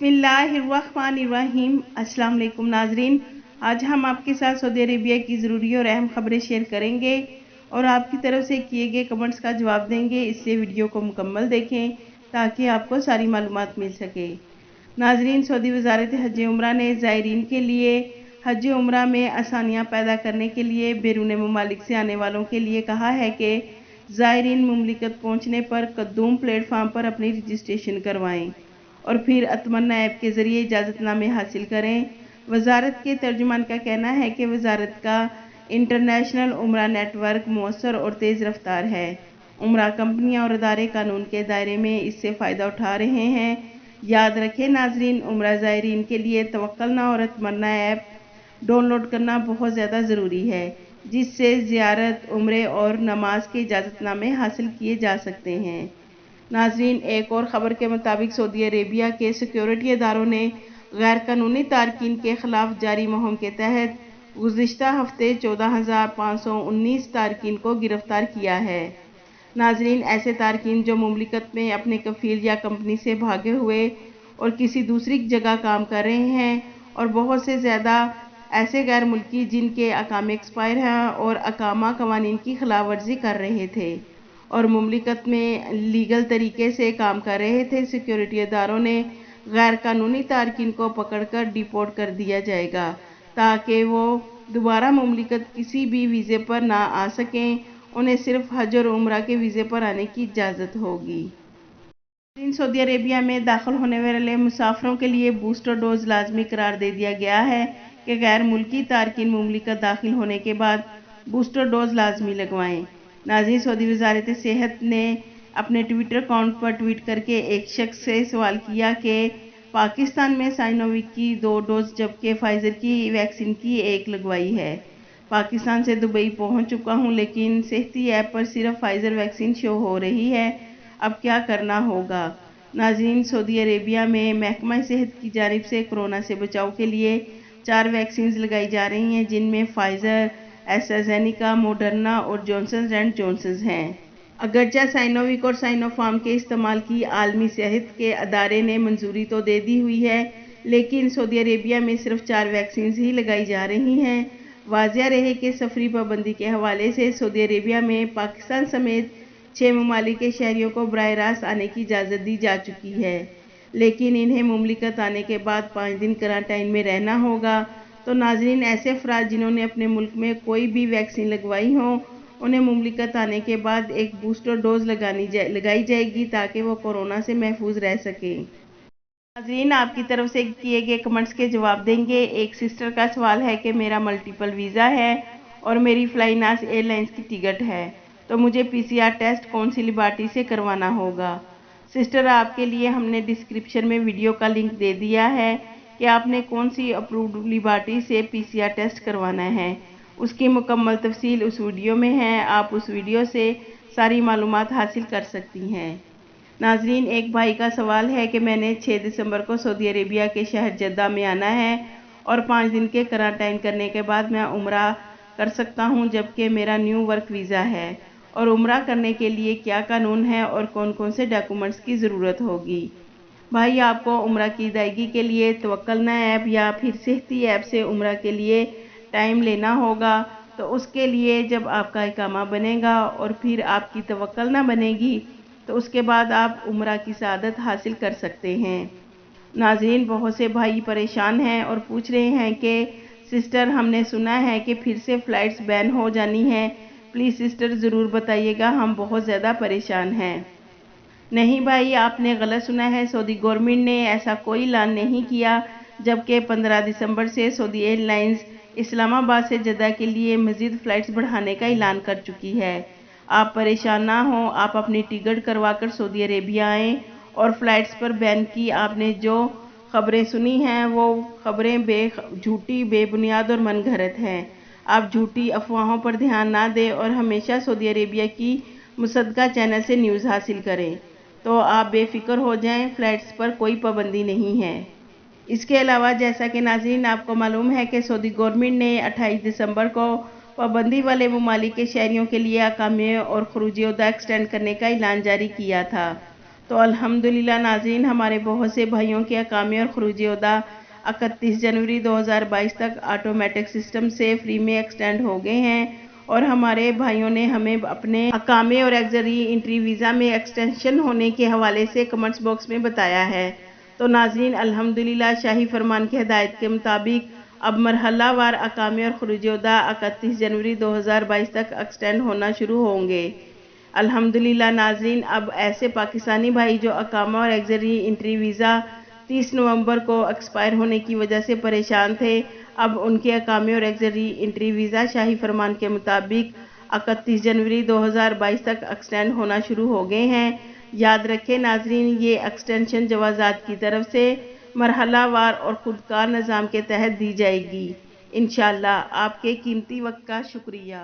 बिस्मिल्लाहिर्रहमानिर्रहीम। अस्सलाम वालेकुम नाजरीन, आज हम आपके साथ सऊदी अरेबिया की ज़रूरी और अहम खबरें शेयर करेंगे और आपकी तरफ से किए गए कमेंट्स का जवाब देंगे। इसलिए वीडियो को मुकम्मल देखें ताकि आपको सारी मालूमात मिल सके। नाजरीन, सऊदी वजारत हज उम्रा ने ज़ायरीन के लिए हज उम्रा में आसानियाँ पैदा करने के लिए बैरून ममालिक से आने वालों के लिए कहा है कि ज़ायरीन मुमलिकत पहुँचने पर कद्दूम प्लेटफार्म पर अपनी रजिस्ट्रेशन करवाएँ और फिर अतमन्ना ऐप के ज़रिए इजाज़तनामे हासिल करें। वजारत के तर्जुमान का कहना है कि वजारत का इंटरनेशनल उम्रा नेटवर्क मौसर और तेज़ रफ्तार है। उम्रा कंपनियां और इदारे कानून के दायरे में इससे फ़ायदा उठा रहे हैं। याद रखें नाजरीन, उम्रा ज़ायरीन के लिए तवक्कलना और अतमन्ना ऐप डाउनलोड करना बहुत ज़्यादा ज़रूरी है, जिससे ज़ियारत, उम्रे और नमाज के इजाज़तनामे हासिल किए जा सकते हैं। नाजरीन, एक और ख़बर के मुताबिक सऊदी अरेबिया के सिक्योरिटी इदारों ने गैर कानूनी तारकीन के ख़िलाफ़ जारी मुहिम के तहत गुज़िश्ता हफ्ते 14,519 तारकीन को गिरफ्तार किया है। नाजरीन, ऐसे तारकीन जो मुमलिकत में अपने कफ़ील या कंपनी से भागे हुए और किसी दूसरी जगह काम कर रहे हैं, और बहुत से ज़्यादा ऐसे गैर मुल्की जिनके अकामे एक्सपायर हैं और अकामा कवानीन की खिलाफ वर्जी कर रहे थे और मुमलिकत में लीगल तरीके से काम कर रहे थे। सिक्योरिटी इदारों ने गैर कानूनी तारकीन को पकड़कर डिपोर्ट कर दिया जाएगा ताकि वो दोबारा मुमलिकत किसी भी वीज़े पर ना आ सकें। उन्हें सिर्फ हज और उम्रा के वीज़े पर आने की इजाज़त होगी। सऊदी अरेबिया में दाखिल होने वाले मुसाफिरों के लिए बूस्टर डोज लाजमी करार दे दिया गया है कि गैर मुल्की तारकीन मुमलिकत दाखिल होने के बाद बूस्टर डोज लाजमी लगवाएं। नाज़रीन, सऊदी वजारत सेहत ने अपने ट्विटर अकाउंट पर ट्वीट करके एक शख्स से सवाल किया कि पाकिस्तान में साइनोविक की 2 डोज जबकि फाइजर की वैक्सीन की 1 लगवाई है। पाकिस्तान से दुबई पहुंच चुका हूं, लेकिन सेहती ऐप पर सिर्फ फाइजर वैक्सीन शो हो रही है। अब क्या करना होगा? नाज़रीन, सऊदी अरेबिया में महकमा सेहत की जानिब से कोरोना से बचाव के लिए 4 वैक्सीन लगाई जा रही हैं, जिनमें फाइजर, एस्ट्राज़ेनेका, मॉडर्ना और जॉनसन एंड जॉनसन हैं। अगरचे साइनोविक और साइनोफार्म के इस्तेमाल की आलमी सेहत के अदारे ने मंजूरी तो दे दी हुई है, लेकिन सऊदी अरेबिया में सिर्फ 4 वैक्सीन ही लगाई जा रही हैं। वाज़िया रहे कि सफरी पाबंदी के हवाले से सऊदी अरेबिया में पाकिस्तान समेत 6 ममालिक के शहरियों को बराह रास्त आने की इजाज़त दी जा चुकी है, लेकिन इन्हें मुमलिकत आने के बाद 5 दिन क्वारंटाइन में रहना होगा। तो नाजरीन, ऐसे अफराद जिन्होंने अपने मुल्क में कोई भी वैक्सीन लगवाई हो, उन्हें मुमलिकत आने के बाद एक बूस्टर डोज लगाई जाएगी ताकि वो कोरोना से महफूज रह सकें। नाजरीन, आपकी तरफ से किए गए कमेंट्स के जवाब देंगे। एक सिस्टर का सवाल है कि मेरा मल्टीपल वीज़ा है और मेरी फ्लाइनास एयरलाइंस की टिकट है, तो मुझे PCR टेस्ट कौन सी लिबर्टी से करवाना होगा? सिस्टर, आपके लिए हमने डिस्क्रिप्शन में वीडियो का लिंक दे दिया है कि आपने कौन सी अप्रूव्ड लिबर्टी से PCR टेस्ट करवाना है। उसकी मुकम्मल तफसील उस वीडियो में है, आप उस वीडियो से सारी मालूमात हासिल कर सकती हैं। नाजरीन, एक भाई का सवाल है कि मैंने 6 दिसंबर को सऊदी अरेबिया के शहर जद्दा में आना है और 5 दिन के क्वारंटाइन करने के बाद मैं उम्रा कर सकता हूं, जबकि मेरा न्यू वर्क वीज़ा है, और उम्रा करने के लिए क्या कानून है और कौन कौन से डॉक्यूमेंट्स की ज़रूरत होगी? भाई, आपको उम्रा की अदायगी के लिए तवक्कलना ऐप या फिर सेहती ऐप से उम्रा के लिए टाइम लेना होगा। तो उसके लिए जब आपका इकामा बनेगा और फिर आपकी तवक्कलना बनेगी, तो उसके बाद आप उम्रा की सआदत हासिल कर सकते हैं। नाज़रीन, बहुत से भाई परेशान हैं और पूछ रहे हैं कि सिस्टर, हमने सुना है कि फिर से फ़्लाइट्स बैन हो जानी है। प्लीज़ सिस्टर ज़रूर बताइएगा, हम बहुत ज़्यादा परेशान हैं। नहीं भाई, आपने गलत सुना है। सऊदी गवर्नमेंट ने ऐसा कोई ऐलान नहीं किया, जबकि 15 दिसंबर से सऊदी एयरलाइंस इस्लामाबाद से जद्दा के लिए मज़ीद फ़्लाइट्स बढ़ाने का ऐलान कर चुकी है। आप परेशान ना हो, आप अपनी टिकट करवा कर सऊदी अरेबिया आएँ और फ़्लाइट्स पर बैन की आपने जो खबरें सुनी हैं, वो खबरें झूठी, बेबुनियाद और मनगढ़ंत हैं। आप झूठी अफवाहों पर ध्यान ना दें और हमेशा सऊदी अरेबिया की मुसद्दक़ा चैनल से न्यूज़ हासिल करें, तो आप बेफिक्र हो जाएं। फ़्लाइट्स पर कोई पाबंदी नहीं है। इसके अलावा जैसा कि नाज़रीन आपको मालूम है कि सऊदी गवर्नमेंट ने 28 दिसंबर को पाबंदी वाले ममालिक के शहरियों के लिए अकामे और खरूज उदा एक्सटेंड करने का ऐलान जारी किया था। تو الحمدللہ ناظرین، ہمارے بہت سے بھائیوں کے اقامے اور خروج عہدہ 31 جنوری 2022 تک آٹومیٹک سسٹم سے فری میں ایکسٹینڈ ہو گئے ہیں، اور ہمارے بھائیوں نے ہمیں اپنے اقامے اور ایگزری انٹری ویزا میں ایکسٹینشن ہونے کے حوالے سے کمنٹس باکس میں بتایا ہے۔ تو ناظرین، الحمدللہ شاہی فرمان کی ہدایت کے مطابق اب مرحلہ وار اقامے اور خروج عہدہ 31 جنوری 2022 تک ایکسٹینڈ ہونا شروع ہوں گے۔ الحمدللہ ناظرین، اب ایسے پاکستانی بھائی جو اقامہ اور ایگزری انٹری ویزا 30 نومبر کو ایکسپائر ہونے کی وجہ سے پریشان تھے، اب ان کے اقامے اور ایگزری انٹری ویزا شاہی فرمان کے مطابق 31 جنوری 2022 تک ایکسٹینڈ ہونا شروع ہو گئے ہیں۔ یاد رکھیں ناظرین، یہ ایکسٹینشن جوازات کی طرف سے مرحلہ وار اور خودکار نظام کے تحت دی جائے گی۔ انشاءاللہ۔ آپ کے قیمتی وقت کا شکریہ۔